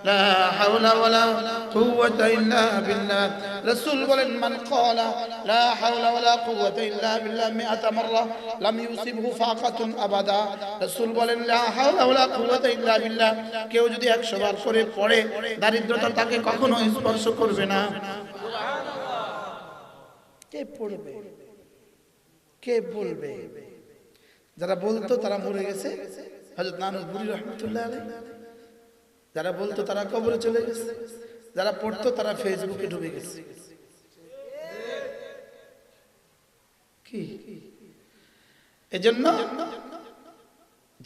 লা হাওলা ওয়ালা কুওয়াতা ইল্লা বিল্লাহ। রাসূল বলেন মান ক্বালা লা হাওলা ওয়ালা কুওয়াতা ইল্লা বিল্লাহ 100 মাররা লাম ইউসিবহু ফাকাতুন আবাদা। রাসূল বলেন লা হাওলা ওয়ালা কুওয়াতা ইল্লা বিল্লাহ, কেউ যদি 100 বার করে পড়ে দারিদ্রতা তাকে কখনো স্পর্শ করবে না। কে পড়বে, কে বলবে? যারা বলতো তারা মরে গেছে, হযরত নানুবুরী রাহমাতুল্লাহ আলাইহি। যারা বলতো তারা কবরে চলে গেছে, যারা পড়তো তারা ফেসবুকে ডুবে গেছে। কি এজন্য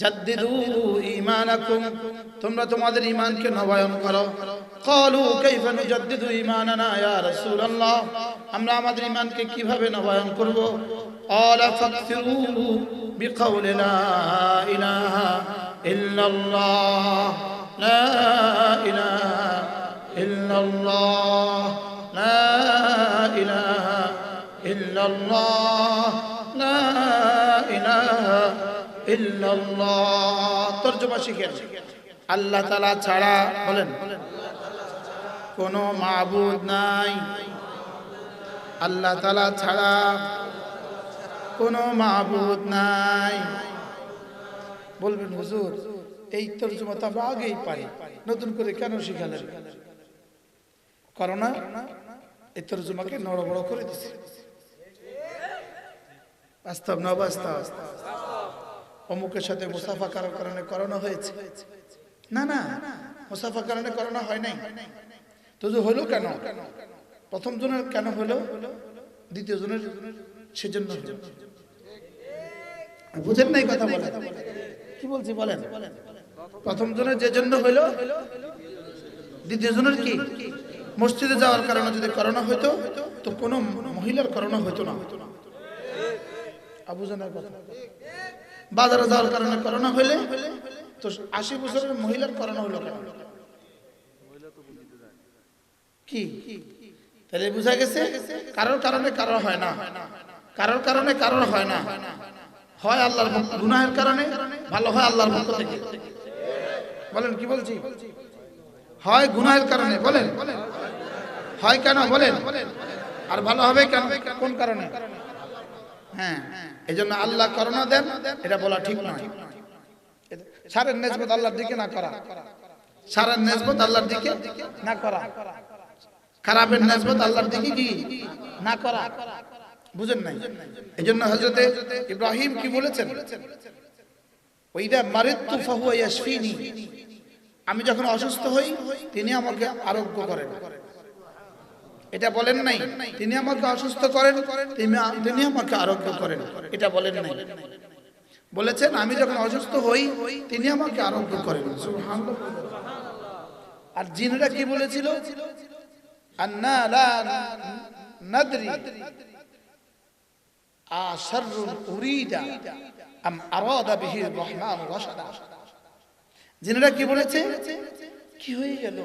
জাদ্দিদু ঈমানাকুম, তোমরা তোমাদের ঈমানকে নবায়ন করো। ক্বালু কাইফা নুজাদ্দিদু ঈমানানা ইয়া রাসূলুল্লাহ, আমরা আমাদের ঈমানকে কিভাবে নবায়ন করব? ক্বালা ফাকসিরু বিকাউলি লা ইলাহা ইল্লাল্লাহ, লা ইলাহা ইল্লাল্লাহ, লা ইলাহা ইল্লাল্লাহ, লা ইলাহা ইল্লাল্লাহ। তরজমা শিখেন। আল্লাহ তাআলা ছাড়া, বলেন, কোনো মাবুদ নাই। আল্লাহ তাআলা ছাড়া কোনো মাবুদ নাই। বলবেন হুজুর এই তরজমা তো আমরা আগেই পারি, নতুন করে কেন শিখালেন? করোনা এই তরজমাকে নড় বড় করে দিছে। বাস্তব না বাস্তব? অমুকের সাথে মুসাফা করার কারণে করোনা হয়েছে। না না, মুসাফা কারণে করোনা হয় নাই। তো হলো কেন? প্রথম জনের কেন হলো, দ্বিতীয় জনের সেজন্য হলো। বুঝেন নাই কথা? বলে কি বলছি বলেন? প্রথম জনের যে জন্য হলো, দ্বিতীয় জনের কি? মসজিদে যাওয়ার কারণে যদি করোনা হতো তো কোনো মহিলার করোনা হতো না। আবু জানার কথা। বাজারে যাওয়ার কারণে করোনা হইলে তো 80 বছরের মহিলার করোনা হলো কেন? কি তাহলে বুঝা গেছে? কারোর কারণে কারোর হয় না, কারোর কারণে কারোর হয় না। হয় আল্লাহর গুনাহের কারণে, ভালো হয় আল্লাহর পক্ষ থেকে। বলেন কি বলছি? হয় গুনাহের কারণে, বলেন হয় কেন বলেন, আর ভালো হবে কেন, কোন কারণে? হ্যাঁ, এজন্য আল্লাহ করোনা দেন এটা বলা ঠিক নয়। সারের নিসবত আল্লাহর দিকে না করা, সারের নিসবত আল্লাহর দিকে না করা, খারাপের নিসবত আল্লাহর দিকে কি না করা। বুঝেন নাই? এজন্য হযরত ইব্রাহিম কি বলেছেন? ওয়াইদা মারিদতু ফাহুয়া ইয়াশফিনি, আমি যখন অসুস্থ হই তিনি আমাকে আরোগ্য করেন। এটা বলেন নাই তিনি আমাকে অসুস্থ করেন, তিনি আমাকে আরোগ্য করেন, এটা বলেন নাই। বলেছেন আমি যখন অসুস্থ হই তিনি আমাকে আরোগ্য করেন। সুবহানাল্লাহ। আর জিনরা কি বলেছিল? আন্না লা নাদরি আশাররুন উরিদা আম আরাদা বিহি রহমান রাশাদা। জিনরা কি বলেছে? কি হয়ে গেল?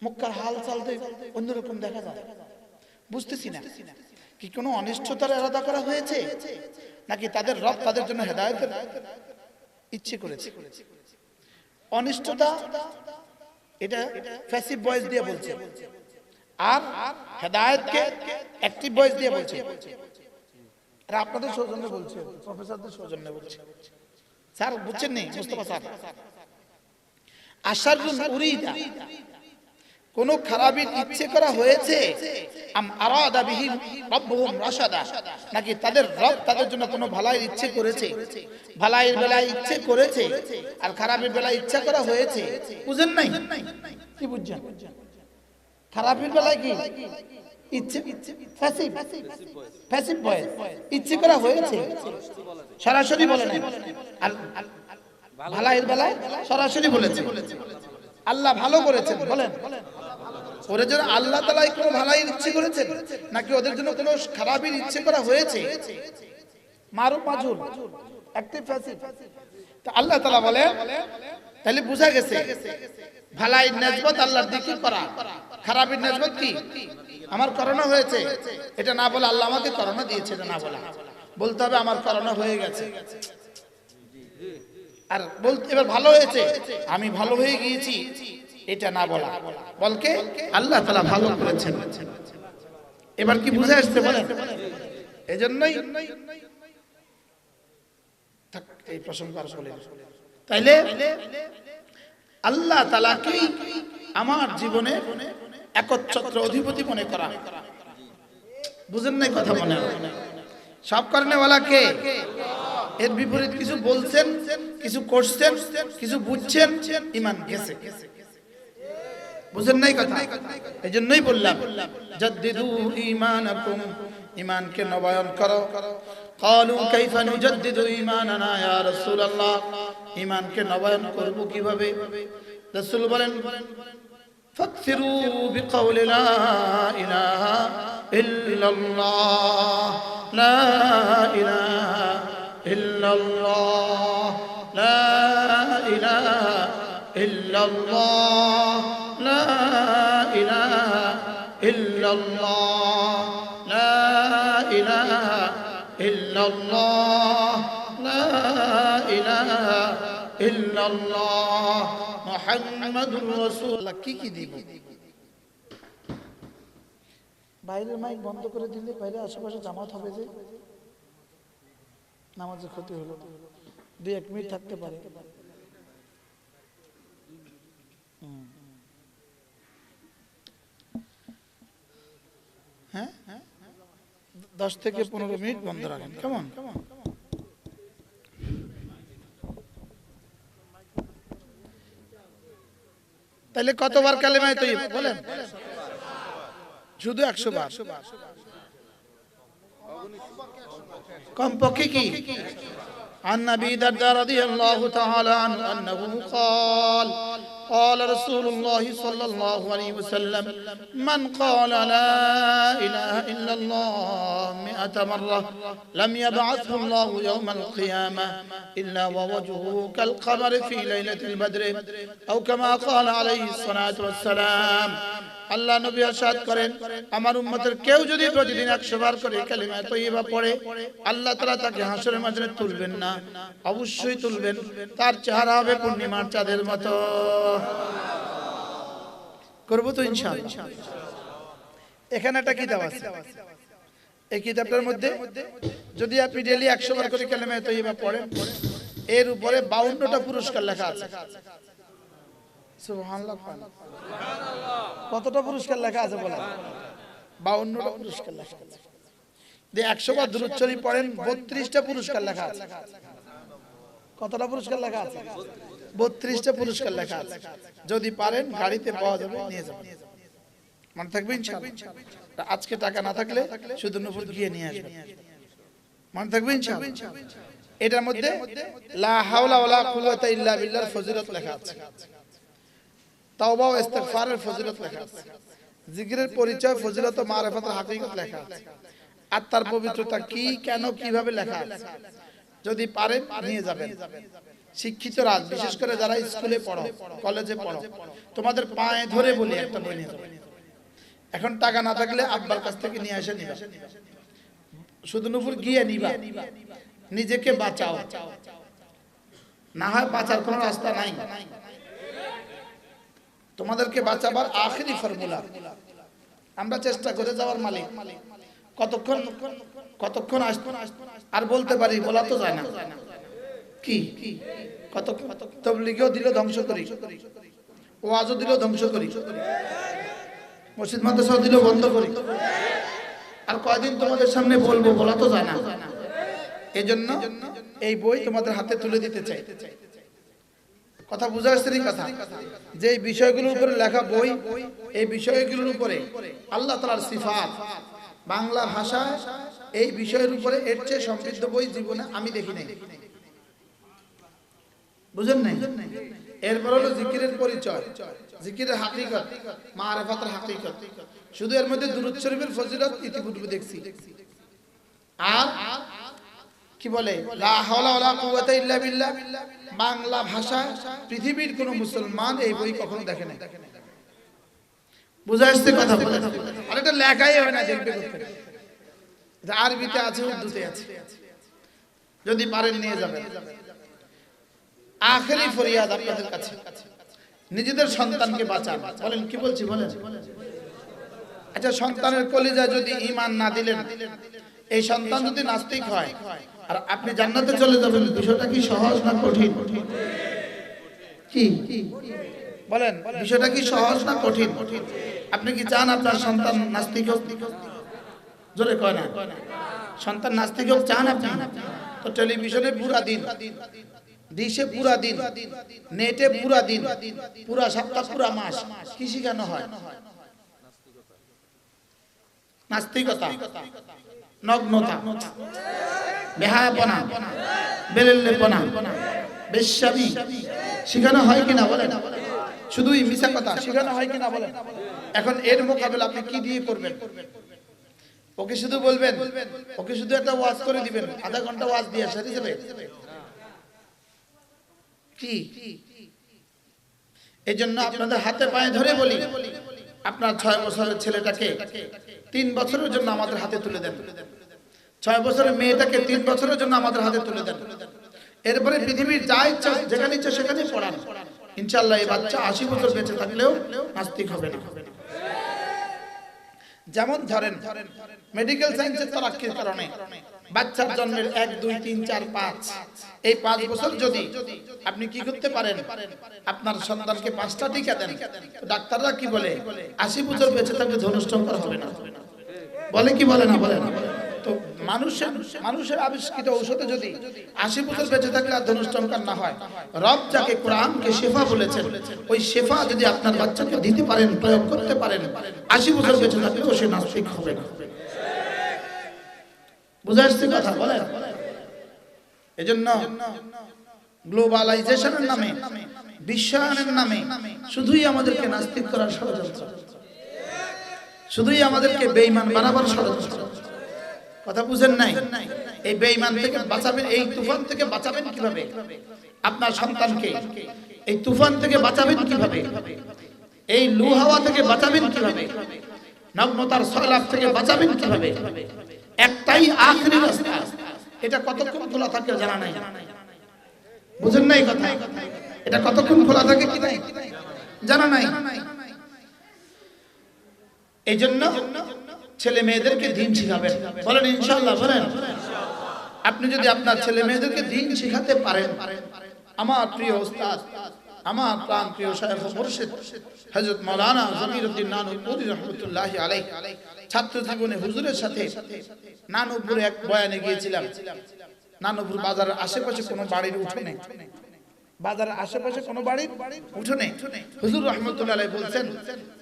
মক্কার হাল চালতে অন্যরকম দেখা যায়, বুঝতেছি না। কি কোনো অনিষ্টতার এরাদা করা হয়েছে, নাকি তাদের রব তাদের জন্য হেদায়েতের ইচ্ছে করেছে? অনিষ্টতা এটা প্যাসিভ ভয়েস দিয়ে বলছে, আর হেদায়েতকে অ্যাক্টিভ ভয়েস দিয়ে বলছে। এটা আপনাদের সৌজন্যে বলছে, প্রফেসরদের সৌজন্যে বলছে। স্যার বুঝছেন নি? মুস্তাফা স্যার, আশারুন উরিদা, কোন খারাপির ইচ্ছে করা হয়েছে, আম আরাদা বিহি রাব্বুহুম রাশাদা, নাকি তাদের রব তাদের জন্য কোনো ভালোর ইচ্ছে করেছে, ভালোর বেলায় ইচ্ছে করেছে আর খারাপের বেলায় ইচ্ছা করা হয়েছে। বুঝেন নাই? কি বুঝছেন? খারাপের বেলায় কি ইচ্ছে, প্যাসিভ প্যাসিভ ভয়েস, ইচ্ছে করা হয়েছে, সরাসরি বলে নাই। আর ভালোর বেলায় সরাসরি বলেছে আল্লাহ ভালো করেছেন। বলেন ওরা যেন আল্লাহ তাআলা কোনো ভালোর ইচ্ছে করেছেন, নাকি ওদের জন্য কোনো খারাপের ইচ্ছে করা হয়েছে? মারুফ মাজহুল, অ্যাক্টিভ প্যাসিভ। তো আল্লাহ তাআলা বলে, তাহলে বুঝা গেছে ভালোর নিসবত আল্লাহর দিকে করা, খারাপের নিসবত কি? আমার করোনা হয়েছে এটা না বলে আল্লাহ আমাকে করোনা দিয়েছে এটা না বলা, বলতে হবে আমার করোনা হয়ে গেছে। আর বলতে এবার ভালো হয়েছে, আমি ভালো হয়ে গিয়েছি, এটা না বলা, বলকে আল্লাহ তাআলা ভালো করেছেন। এবার কি বুঝে আসছে বলেন? এজন্যই এই প্রসঙ্গ আর বলে, তাইলে আল্লাহ তাআলাকেই আমার জীবনে একচ্ছত্র অধিপতি মনে করা। বুঝেন নাই কথা? মনে সব কারণেওয়ালা কে? এর বিপরীত কিছু বলছেন, কিছু করছেন, কিছু বুঝছেন, ঈমান গেছে। বুঝেন নাই কথা? এজন্যই বললাম জাদ্দিদু ঈমানাকুম, ঈমানকে নবায়ন করো। ক্বালু কাইফা নুজাদ্দিদু ঈমানানা ইয়া রাসূলুল্লাহ, ঈমানকে নবায়ন করব কিভাবে? রাসূল বলেন ফাকসিরু বিকাউলি লা ইলাহা ইল্লাল্লাহ, লা ইলাহা ইল্লাল্লাহ, লা ইলাহা ইল্লাল্লাহ, লা ইলাহা ইল্লাল্লাহ, লা ইলাহা ইল্লাল্লাহ, লা ইলাহা ইল্লাল্লাহ মুহাম্মাদুর রাসূলুল্লাহ। কি দিব? বাইরের মাইক বন্ধ করে দিলে বাইরে আশেপাশে জামাত হবে, যে নামাজের ক্ষতি হলো। 2-1 মিনিট থাকতে পারে। হ্যাঁ, 10 থেকে 15 মিনিট বন্ধ রাখেন। কেমন? তাহলে কতবার কালেমা তাইয়্যিব বলেন? শুধু 100 বার। কমপক্ষে কি? عن أبي الدرداء رضي الله تعالى عنه أنه قال قال رسول الله صلى الله عليه وسلم من قال لا إله إلا الله 100 مرة لم يبعثه الله يوم القيامة إلا ووجهه كالقمر في ليلة البدر أو كما قال عليه الصلاة والسلام। আল্লাহ নবী ইরশাদ করেন, আমার উম্মতের কেউ যদি প্রতিদিন 100 বার করে কালিমা তাইয়্যিবা পড়ে, আল্লাহ তাআলা তাকে হাসরের মাঠে তুলবেন না, অবশ্যই তুলবেন। তার চেহারা হবে পূর্ণিমার চাঁদের মতো। করব তো ইনশাআল্লাহ। এখানে একটা কিতাব আছে, এই কিতাবটার মধ্যে যদি আপনি ডেইলি 100 বার করে কালিমা তাইয়্যিবা পড়েন, এর উপরে 52টা পুরস্কার লেখা আছে। সুবহানাল্লাহ। কতটা পুরস্কার লেখা আছে বলেন? 52টা পুরস্কার লেখা আছে। 100 বার দুরূদ শরীফ পড়েন, 32টা পুরস্কার লেখা আছে। কতটা পুরস্কার লেখা আছে? 32টা পুরস্কার লেখা আছে। যদি পারেন গাড়িতে পাওয়া যাবে, নিয়ে যাবেন। মনে থাকবে ইনশাআল্লাহ। আজকে টাকা না থাকলে শুধু নূপুর গিয়ে নিয়ে আসবেন। মনে থাকবে ইনশাআল্লাহ। এটার মধ্যে লা হাওলা ওয়ালা কুওয়াতা ইল্লা বিল্লাহর ফজিলত লেখা আছে, তাওবা ও ইস্তিগফারের ফজিলত লেখা আছে, জিকিরের পরিচয়, ফজিলত ও মারিফাতের হাকিকত লেখা আছে, আত্মার পবিত্রতা কি, কেন, কিভাবে লেখা আছে। যদি পারেন নিয়ে যাবেন। শিক্ষিতরা, বিশেষ করে যারা স্কুলে পড়ো, কলেজে পড়ো, তোমাদের পায়ে ধরে বলি একটা বই নিয়ে যাবেন। এখন টাকা না থাকলে আব্বার কাছ থেকে নিয়ে এসে নিবা, শুধু নূপুর গিয়ে নিবা। নিজেকে বাঁচাও, না হয় বাঁচার কোনো রাস্তা নাই। তোমাদেরকে বাঁচাবার আখেরি ফর্মুলা আমরা চেষ্টা করে যাওয়ার মালিক। কতক্ষণ আসতো আর বলতে পারি, বলা তো যায় না। কি কত তাবলীগও দিল ধ্বংস করি, ওয়াজও দিল ধ্বংস করি, মসজিদ মাদ্রাসা দিল বন্ধ করি, আর কয়দিন তোমাদের সামনে বলবো, বলা তো যায় না। এজন্য এই বই তোমাদের হাতে তুলে দিতে চাই। কথা বুঝা আসছে? কথা যে বিষয়গুলোর উপরে লেখা বই, এই বিষয়গুলোর উপরে আল্লাহ তাআলার সিফাত, বাংলা ভাষা, এই বিষয়ের উপরে এর চেয়ে সমৃদ্ধ বই জীবনে আমি দেখি নাই। বুঝেন নাই? এরপর হলো জিকিরের পরিচয়, জিকিরের হাকিকত, মারিফাতের হাকিকত। শুধু এর মধ্যে দুরূদ শরীফের ফজিলত ইতিপূর্বে দেখছি। আর কি বলে লা হাওলা ওয়ালা কুওয়াতা ইল্লা বিল্লাহ, বাংলা ভাষা পৃথিবীর কোন মুসলমান এই বই কখনো দেখে নাই। বুঝা আসছে কথা? আর এটা লেখাই হয় না, দেখবে করতে। আরবিতে আছে, উর্দুতে আছে। যদি পারেন নিয়ে যাবেন। আখেরি ফরিয়াদ আপনাদের কাছে, নিজেদের সন্তানকে বাঁচান। বলেন কি বলছি বলেন। আচ্ছা, সন্তানের কলিজায় যদি ঈমান না দিলেন, এই সন্তান যদি নাস্তিক হয় আর আপনি জান্নাতে চলে যাবেন, বিষয়টা কি সহজ না কঠিন? কি বলেন, বিষয়টা কি সহজ না কঠিন? আপনি কি চান আপনার সন্তান নাস্তিক হোক? জোরে কয় না। সন্তান নাস্তিক হোক চান আপনি? তো টেলিভিশনে পুরা দিন, ডিশে পুরা দিন, নেটে পুরা দিন, পুরা সপ্তাহ, পুরা মাস কি শিখানো হয়? নাস্তিকতা, নগ্নতা, বেহায়াপনা, বেলেল্লেপনা, বেশ্যামি শিখানো হয় কিনা বলেন? শুধুই মিছা কথা শিখানো হয় কিনা বলেন? এখন এর মোকাবেলা আপনি কি দিয়ে করবেন? ওকে শুধু বলবেন, ওকে শুধু একটা ওয়াজ করে দিবেন, আধা ঘন্টা ওয়াজ দিয়ে সাথে যাবে কি? এই জন্য আপনাদের হাতে পায়ে ধরে বলি, আপনার 6 বছরের ছেলেটাকে 3 বছরের জন্য আমাদের হাতে তুলে দেন, 6 বছরের মেয়েটাকে 3 বছরের জন্য আমাদের হাতে তুলে দেন। এরপরে পৃথিবীর যা ইচ্ছা যেখানে ইচ্ছা সেখানে পড়ান, ইনশাআল্লাহ এই বাচ্চা 80 বছর বেঁচে থাকলেও নাস্তিক হবে না। যেমন ধরেন মেডিকেল সায়েন্সের তরাক্কির কারণে বাচ্চার জন্মের 1 2 3 4 5 এই 5 বছর যদি আপনি কি করতে পারেন, আপনার সন্তানকে 5টা টিকা দেন, ডাক্তাররা কি বলে 80 বছর বেঁচে থাকলে ধনুষ্টঙ্কর হবে না। বলে কি বলে না? বলে না। তো মানুষের আবিষ্কৃত ঔষধে যদি 80 বছর বেঁচে থাকলে আর ধনুষ্টঙ্কর না হয়, রব যাকে কোরআনকে শিফা বলেছেন, ওই শিফা যদি আপনার বাচ্চাকে দিতে পারেন, প্রয়োগ করতে পারেন, 80 বছর বেঁচে থাকলেও সে নাস্তিক হবে না। বুঝা আসছে কথা? বলেন। এজন্য গ্লোবালাইজেশনের নামে, বিশ্বায়নের নামে শুধুই আমাদেরকে নাস্তিক করার ষড়যন্ত্র, শুধুই আমাদেরকে বেঈমান বানাবার ষড়যন্ত্র। কথা বুঝেন নাই? এই বেঈমান থেকে বাঁচাবেন, এই তুফান থেকে বাঁচাবেন কিভাবে? আপনার সন্তানকে এই তুফান থেকে বাঁচাবেন কিভাবে? এই লু হাওয়া থেকে বাঁচাবেন কিভাবে? নগ্নতার সয়লাব থেকে বাঁচাবেন কিভাবে? একটাই আখেরি রাস্তা, এটা কতক্ষণ খোলা থাকে জানা নাই। বুঝেন নাই কথা? এটা কতক্ষণ খোলা থাকে কি নাই জানা নাই। এই জন্য ছেলে মেয়েদেরকে দ্বীন শিখাবেন। বলেন ইনশাআল্লাহ। বলেন। আপনি যদি আপনার ছেলে মেয়েদেরকে দ্বীন শিখাতে পারেন, আমার প্রিয় উস্তাদ, আমার প্রাণ প্রিয় শায়খ মুর্শিদ হযরত মাওলানা জমিরউদ্দিন নানুপুরি রাহমাতুল্লাহি আলাইহি ছাত্র জীবনে হুজুরের সাথে নানুপুরে এক বয়ানে গিয়েছিলাম। নানুপুর বাজারের আশেপাশে কোনো বাড়ির উঠোনে, বাজারের আশেপাশে কোনো বাড়ির উঠোনে হুজুর রাহমাতুল্লাহি আলাইহি বলছেন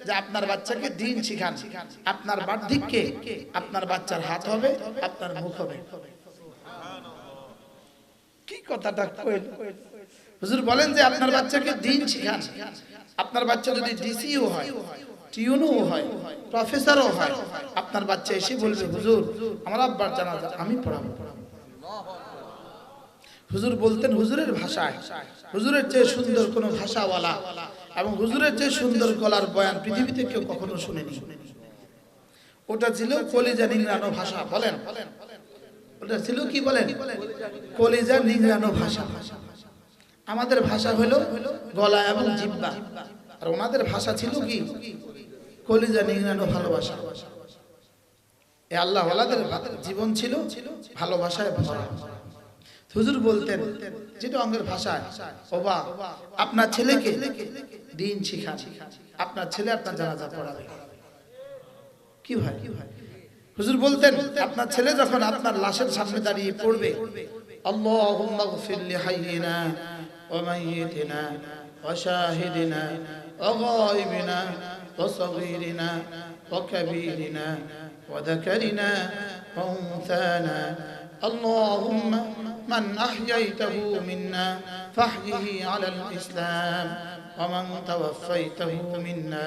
যে আপনার বাচ্চাকে দ্বীন শিখান, আপনার বার্ধক্যে আপনার বাচ্চার হাত হবে, আপনার মুখ হবে। কি কথাটা কইল? হুজুর বলেন যে আপনার বাচ্চাকে দ্বীন শিখান, আপনার বাচ্চা যদি ডিসিও হয়, টিউনও হয়, প্রফেসরও হয়, আপনার বাচ্চা এসে বলবে হুজুর আমার আব্বার জানাজা আমি পড়াবো। হুজুর বলতেন হুজুরের ভাষায়, হুজুরের চেয়ে সুন্দর কোনো ভাষাওয়ালা এবং হুজুরের চেয়ে সুন্দর গলার বয়ান পৃথিবীতে কেউ কখনো শুনেনি। ওটা ছিল কলিজা নিংড়ানো ভাষা। বলেন, ওটা ছিল কি বলেন? কলিজা নিংড়ানো ভাষা। আমাদের ভাষা হলো গলা এবং জিহ্বা, আর ওনাদের ভাষা ছিল কি? কলিজা নিংড়ানো ভালোবাসা। এই আল্লাহ ওয়ালাদের জীবন ছিল ভালোবাসায় ভরা। হুজুর বলতেন যেটা অঙ্গের ভাষায়, ওবা আপনার ছেলেকে দ্বীন শিখান, আপনার ছেলে আপনার জানাজা পড়াবে। কি ভাই? হুজুর বলতেন আপনার ছেলে যখন আপনার লাশের সামনে দাঁড়িয়ে পড়বে, আল্লাহুম্মা গফির লিহাইয়িনা ওয়া মাইয়িতিনা ওয়া শাহিদিনা ওয়া গায়িবিনা ওয়া সাগীরিনা ওয়া কাবীরিনা ওয়া যাকারিনা ওয়া উনসানা আল্লাহুম্মা মান আহইয়াইতাহু মিন্না ফাহইহি আলাল ইসলাম ওয়া মান তাওয়াফাইতাহু মিন্না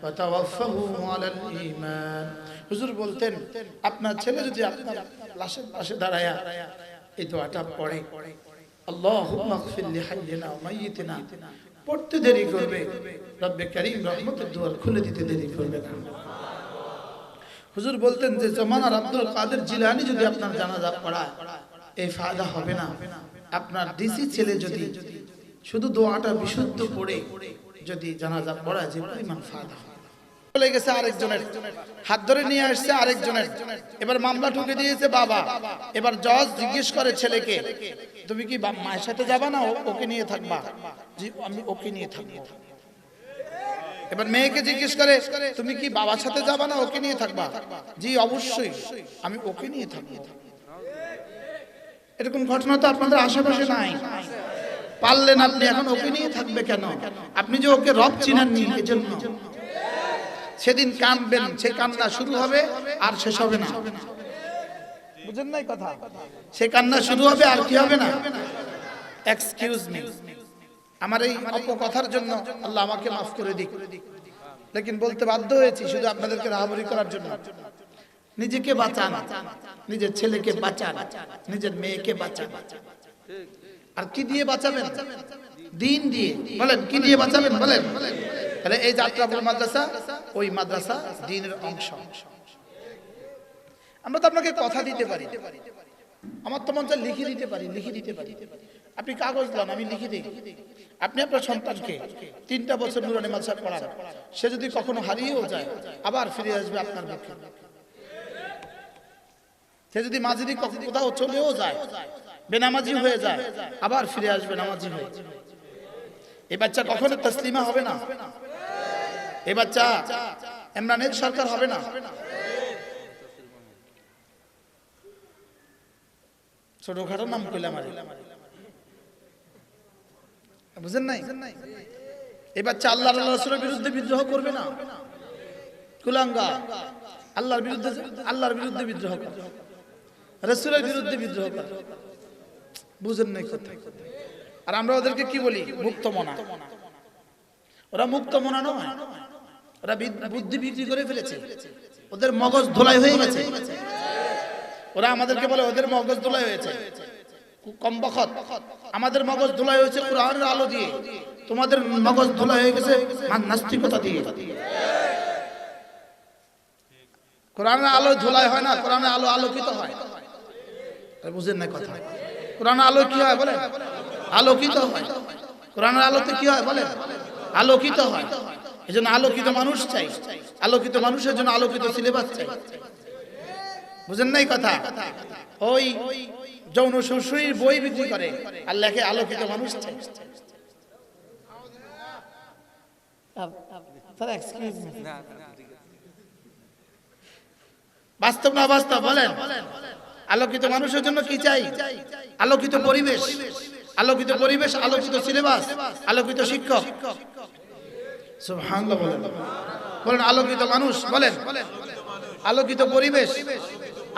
ফাতাওয়াফাহু আলাল ঈমান। হুজুর বলতেন আপনার ছেলে যদি আপনার লাশের পাশে দাঁড়ায়া এই দোয়াটা পড়ে, আল্লাহুম্মা গফির লিহাইয়িনা ওয়া মাইয়িতিনা, পড়তে দেরি করবে, রব্বে কারীম রহমতের দুয়ার খুলে দিতে দেরি করবে না। হুজুর বলতেন যে জমানার আব্দুল কাদের জিলানী যদি আপনার জানাজা পড়ায়, এই ফায়দা হবে না। আপনার ডিসি ছেলে যদি শুধু দোয়াটা বিশুদ্ধ পড়ে যদি জানাজা পড়ায় যে পরিমাণ ফায়দা হয়। চলে গেছে আরেকজনের, হাত ধরে নিয়ে আসছে আরেকজনের, এবার মামলা ঠুকে দিয়েছে বাবা। এবার জজ জিজ্ঞেস করে ছেলেকে, তুমি কি মায়ের সাথে যাবা না ওকে নিয়ে থাকবা? জি আমি ওকে নিয়ে থাকবো। এবার মেয়েকে জিজ্ঞেস করে, তুমি কি বাবার সাথে যাবা না ওকে নিয়ে থাকবা? জি অবশ্যই আমি ওকে নিয়ে থাকবো। এরকম ঘটনা তো আপনাদের আশেপাশে নাই। পারলেন আপনি, এখন ওকে নিয়ে থাকবে কেন? আপনি যে ওকে রব চিনেননি এজন্য। সেদিন কাঁদবেন, সে কান্না শুরু হবে আর শেষ হবে না। বুঝেন নাই কথা? সে কান্না শুরু হবে আর কি হবে না। এক্সকিউজ মি, আমার এই অপকথার জন্য আল্লাহ আমাকে মাফ করে দিক, লেকিন বলতে বাধ্য হয়েছি শুধু আপনাদেরকে রাহাবরি করার জন্য। নিজেকে বাঁচান, নিজের ছেলেকে বাঁচান, নিজের মেয়েকে বাঁচান। আর কি দিয়ে বাঁচাবেন? দিন দিয়ে। বলেন কি দিয়ে বাঁচাবেন বলেন? তাহলে এই যাত্রাপুর মাদ্রাসা ওই মাদ্রাসা দ্বীনের অংশ। আমরা তো আপনাকে কথা দিতে পারি, আমার তো মন চায় লিখে দিতে পারি, লিখে দিতে পারি। আপনি কাগজ দেন, আমি লিখে দিই। আপনি আপনার সন্তানকে 3টা বছর নুরানি মাদ্রাসায় পড়ান, সে যদি কখনো হারিয়েও যায় আবার ফিরে আসবে আপনার মুখে। সে যদি মাঝিদি কোথাও চলেও যায়, বেনামাজি হয়ে যায়, আবার ফিরে আসবে নামাজি হয়ে। এই বাচ্চা কখনো তসলিমা হবে না, এই বাচ্চা ইমরানের সরকার হবে না। ছোটখাটো নাম কইলাম, বুঝেন নাই? এই বাচ্চা আল্লাহ রাসূলের বিরুদ্ধে বিদ্রোহ করবে না, কুলাঙ্গা। আল্লাহর বিরুদ্ধে বিদ্রোহ করে, রাসূলের বিরুদ্ধে বিদ্রোহ করে। বুঝেন নাই কথা? আর আমরা ওদেরকে কি বলি? মুক্তমনা। ওরা মুক্তমনা নয়, ওরা বুদ্ধি বিক্রি করে ফেলেছে, ওদের মগজ ধোলাই হয়ে গেছে। ওরা আমাদেরকে বলে ওদের মগজ ধোলাই হয়েছে। কম বখত, আমাদের মগজ ধোলাই হয়েছে কোরআনের আলো দিয়ে, তোমাদের মগজ ধোলাই হয়ে গেছে নাস্তিকতা দিয়ে। কোরআনের আলো ধোলাই হয় না, কোরআনের আলো আলোকিত হয়। বুঝেন না কথা? কোরআনের আলো কি হয় বলেন? আলোকিত হয়। কোরআনের আলোতে কি হয় বলেন? আলোকিত হয়। এজন্য আলোকিত মানুষ চাই, আলোকিত মানুষের জন্য আলোকিত সিলেবাস চাই। বুঝেন নাই কথা? ওই যৌন শোষণের বই বিক্রি করে আর লেখে আলোকিত মানুষ চাই। বাস্তব না বাস্তব বলেন? আলোকিত মানুষের জন্য কি চাই? আলোকিত পরিবেশ, আলোকিত পরিবেশ, আলোকিত সিলেবাস, আলোকিত শিক্ষক। সুবহানাল্লাহ বলেন, বলেন আলোকিত মানুষ বলেন, আলোকিত পরিবেশ,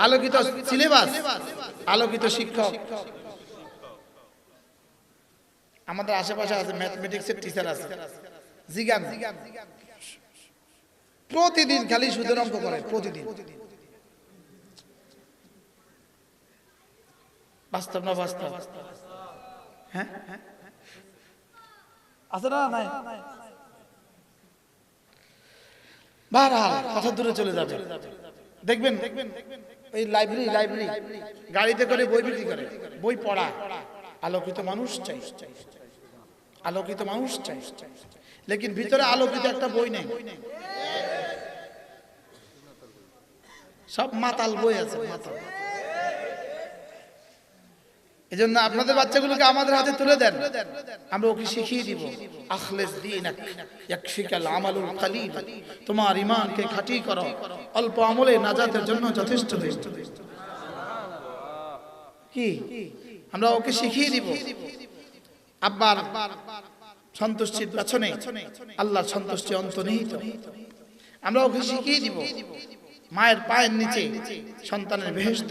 আলোকিত সিলেবাস, আলোকিত শিক্ষক। আমাদের আশেপাশে আছে ম্যাথমেটিক্সের টিচার আছে, জিগান প্রতিদিন খালি সুদের অঙ্ক করে, প্রতিদিন। বাস্তব না বাস্তব? হ্যাঁ আছে না? নাই। বারবার কথা দূরে চলে যাবে। দেখবেন এই লাইব্রেরি গাড়িতে করে বই বিক্রি করে, বই পড়া। আলোকিত মানুষ চাই, আলোকিত মানুষ চাই, লেকিন ভিতরে আলোকিত একটা বই নেই, সব মাতাল বই আছে, মাতাল। এজন্য আপনাদের বাচ্চাগুলোকে আমাদের হাতে তুলে দেন, আমরা ওকে শিখিয়ে দিব আখলিস দীনাক ইয়াকফিকাল আমালুল কলিল। তোমার ঈমানকে খাঁটি করো, অল্প আমলে নাজাতের জন্য যথেষ্ট হয়েছে। কি আমরা ওকে শিখিয়ে দিব আব্বার সন্তুষ্টির পেছনে আল্লাহর সন্তুষ্টি অন্তর্নিহিত। আমরা ওকে শিখিয়ে দিব মায়ের পায়ের নিচে সন্তানের বেহেশত।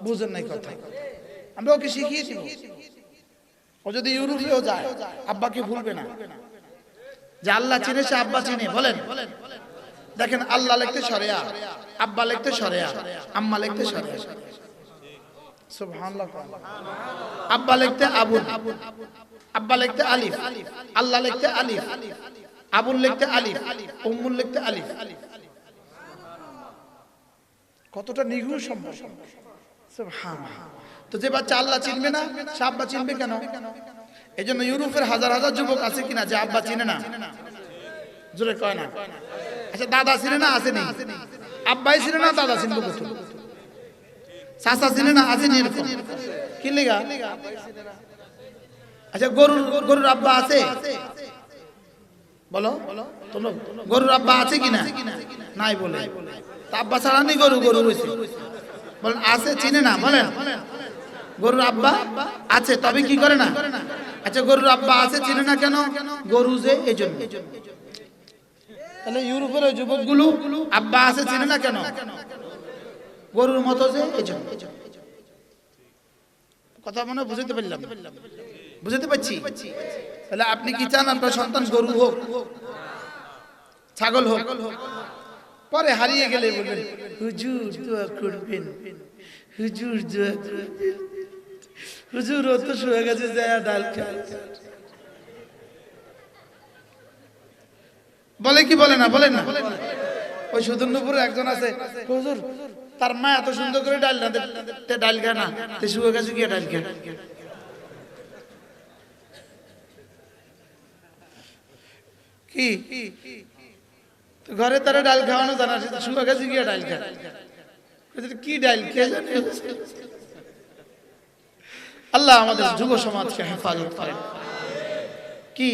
বুঝেন নাই কথা? আমরা ওকে শিখিয়ে দিব ও যদি ইউরোপেও যায় আব্বাকে ভুলবে না, যে আল্লাহ চিনে সে আব্বা চিনে। বলেন দেখেন, আল্লাহ লিখতে সরেয়া, আব্বা লিখতে সরেয়া, আম্মা লিখতে সরেয়া। সুবহানাল্লাহ। আব্বা লিখতে আবুল, আব্বা লিখতে আলিফ, আল্লাহ লিখতে আলিফ, আবুল লিখতে আলিফ, উম্মুল লিখতে আলিফ। কতটা নিগুড় সম্পর্ক। সুবহানাল্লাহ। তো যে বাচ্চা আল্লাহ চিনবে না সে আব্বা চিনবে কেন? এই জন্য ইউরোপের হাজার হাজার যুবক আছে কিনা যে আব্বা চিনে না, জোরে কয় না। আচ্ছা দাদা চিনে না, আসেনি? আব্বাই চিনে না, দাদা চিনবো কোথাও? চাচা চিনে না, আসেনি? এরকম কি লেগা? আচ্ছা গরুর আব্বা আছে? বলো তোমরা, গরুর আব্বা আছে কিনা? নাই বলে। তা আব্বা ছাড়া নেই, গরু হয়েছে বলেন, আছে চিনে না বলেন। গরুর আব্বা আছে, তবে কি করে না? আচ্ছা গরুর আব্বা আছে চিনে না কেন? গরু যে, এই জন্য। তাহলে ইউরোপের ওই যুবকগুলো আব্বা আছে চিনে না কেন? গরুর মতো যে, এই জন্য। কথা মনে বুঝতে পারলাম? বুঝতে পারছি? তাহলে আপনি কি চান আপনার সন্তান গরু হোক, ছাগল হোক? পরে হারিয়ে গেলে বলবেন হুজুর দোয়া করবেন, হুজুর দোয়া করবেন, হুজুর ও তো শুয়ে গেছে যায় ডাল খায়। বলে কি বলে না? বলেন না? ওই সুদর্ণপুরে একজন আছে, হুজুর তার মা এত সুন্দর করে ডাল না ডাল খায় না, শুয়ে গেছে গিয়ে ডাল খায়। কি ঘরে তারা ডাল খাওয়ানো জানা, শুয়ে গেছে গিয়ে ডাল খায়। কি ডাল খেয়ে জানে? আল্লাহ আমাদের যুব সমাজকে হেফাজত করেন। কি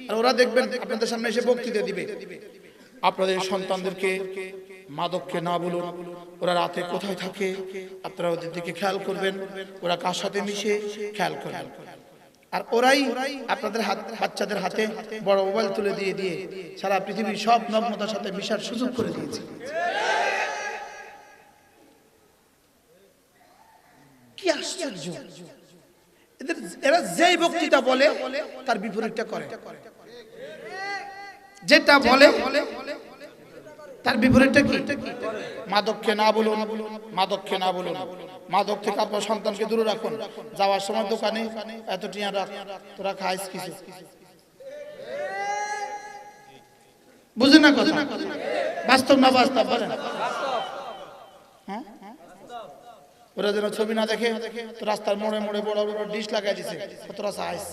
আর ওরা দেখবেন আপনাদের সামনে এসে বক্তৃতা দিবে, আপনাদের সন্তানদেরকে মাদককে না বলুন, ওরা রাতে কোথায় থাকে আপনারা ওদের দিকে খেয়াল করবেন, ওরা কার সাথে মিশে খেয়াল করবেন। আর ওরাই আপনাদের বাচ্চাদের হাতে বড় মোবাইল তুলে দিয়ে সারা পৃথিবীর সব নগ্নতার সাথে মিশার সুযোগ করে দিয়েছে। কি আশ্চর্য! এরা যেই বক্তৃতা বলে তার বিপরীতটা করে, যেটা বলে তার বিপরীতটা কি? মাদককে না বলুন, মাদককে না বলুন, মাদক থেকে আপনার সন্তানকে দূরে রাখুন। যাওয়ার সময় দোকানে এত টিয়া রাখ, তোরা খাইস কিছু, বুঝে না কথা? বাস্তব না বাস্তব বলেন? হ্যাঁ, ওরা যেন ছবি না দেখে তো রাস্তার মোড়ে মোড়ে বড় বড় ডিশ লাগাই দিছে, তোরা সাইজ,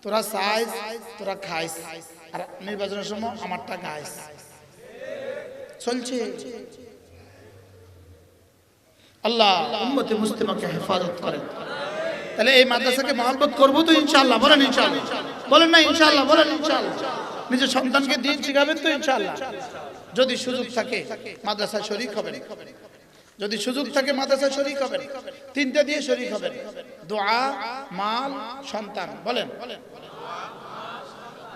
তোরা সাইজ, তোরা খাইস, আর নির্বাচনের সময় আমারটা গাইস চলছে। আল্লাহ উম্মতে মুসলিমাকে হেফাজত করেন। তাহলে এই মাদ্রাসাকে মহব্বত করবো তো ইনশাআল্লাহ? বলেন ইনশাআল্লাহ? বলেন না ইনশাআল্লাহ? বলেন ইনশাআল্লাহ? নিজের সন্তানকে দিন শিখাবেন তো ইনশাআল্লাহ? যদি সুযোগ থাকে মাদ্রাসায় শরীক হবেন, যদি সুযোগ থাকে মাদ্রাসায় শরীক হবেন, তিনটা দিয়ে শরীক হবেন, দোয়া, মাল, সন্তান। বলেন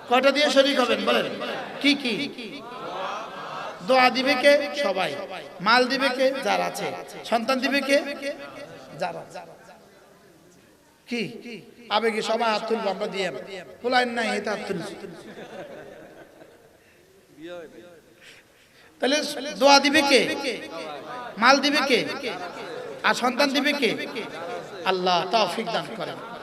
কয়টা দিয়ে শরীক হবেন? বলেন কি কি? দোয়া দিবে কে? সবাই। মাল দিবে কে? যার আছে। সন্তান দিবে কে? যারা। কি আবেগে সবাই হাত তুলবো, আমরা দিয়ে ফুলাইন নাই এটা হাত তুলছি। তাহলে দোয়া দিবে কে? মাল দিবে কে? আর সন্তান দিবে কে? আল্লাহ তৌফিক দান করেন।